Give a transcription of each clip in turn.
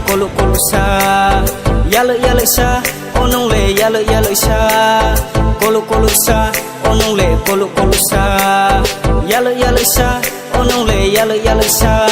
colo sa yalo sa onong le yalo sa colo sa onong le colo sa yalo sa onong le yalo sa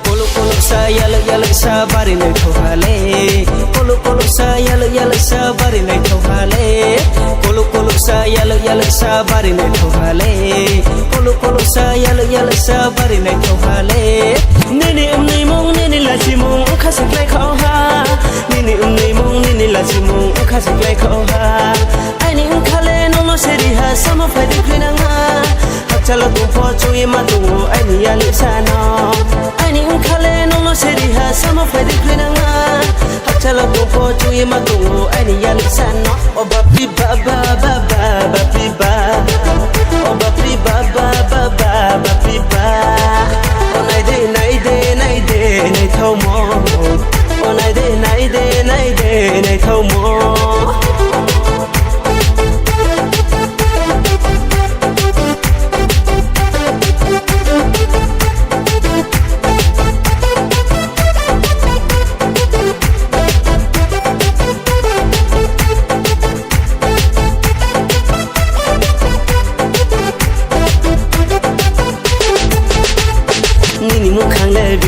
colo sa yalo sa bari nei thole colo sa yalo sa bari nei thole colo sa yalo sa bari nei thole colo sa yalo sa bari nei thole nini nei mong nini la chi mong khasik lai khao ha nini nei mong nini la chi mong khasik lai khao ha ai ni khale no no seri ha samo phai di khina nga chalo tu pho chui ma tu ai ni ya li sa no ai ni khale no no seri ha samo phai di khina nga chalo tu pho chui ma tu ai ni ya li sa no o ba pi ba ba ba ba ba pi ba o ba pi ba ba ba ba ba pi ba o nai de nei thau mo o nai de nei thau mo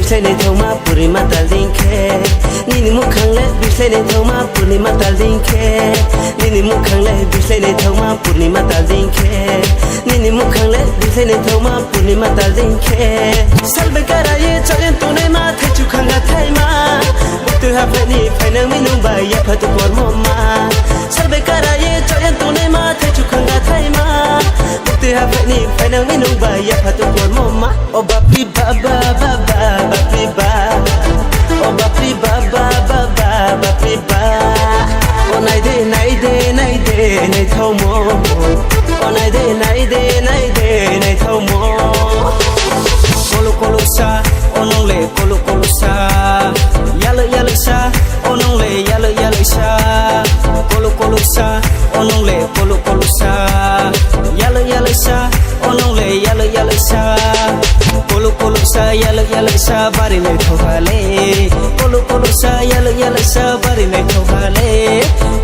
Bisai nei thau ma puri ma tal ding khe nini mukhang le bisai nei thau ma puri ma tal ding khe nini mukhang le bisai nei thau ma puri ma tal ding khe nini mukhang le bisai nei thau ma puri ma tal ding khe salbe kara ye chayen tu nei ma thai chu khang ga thai ma tu ha phai ni phai nang mi nu ba ya pha tu kor mo ma salbe kara ye chayen tu nei ma thai chu khang ga thai ma tu ha phai ni phai nang mi nu ba ya pha tu kor mo ma o ba pi ba ba ba ba ba pi ba o ba pi ba ba ba ba ba pi ba o nai de nei thau mo o nai de nei thau mo colo sa onong le colo sa yalo sa onong le yalo sa colo sa onong le colo sa yalo sa onong le yalo sa colo sa yalo sa bari nei thole colo sa yalo sa bari nei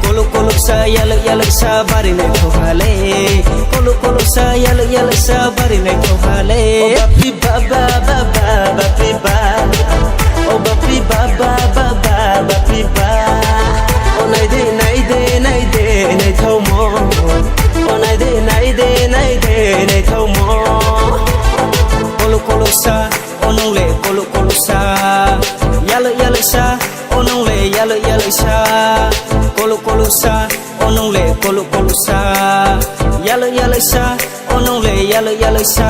thole colo sa yalo sa bari nei thole colo sa yalo sa bari nei thole o ba pi ba ba ba ba ba pi ba o ba pi ba ba ba ba ba pi ba o nai de nei thau mo o nai de nei thau mo colo sa onong le colo sa yalo sa onong le yalo sa colo sa onong le colo sa yalo sa onong le yalo sa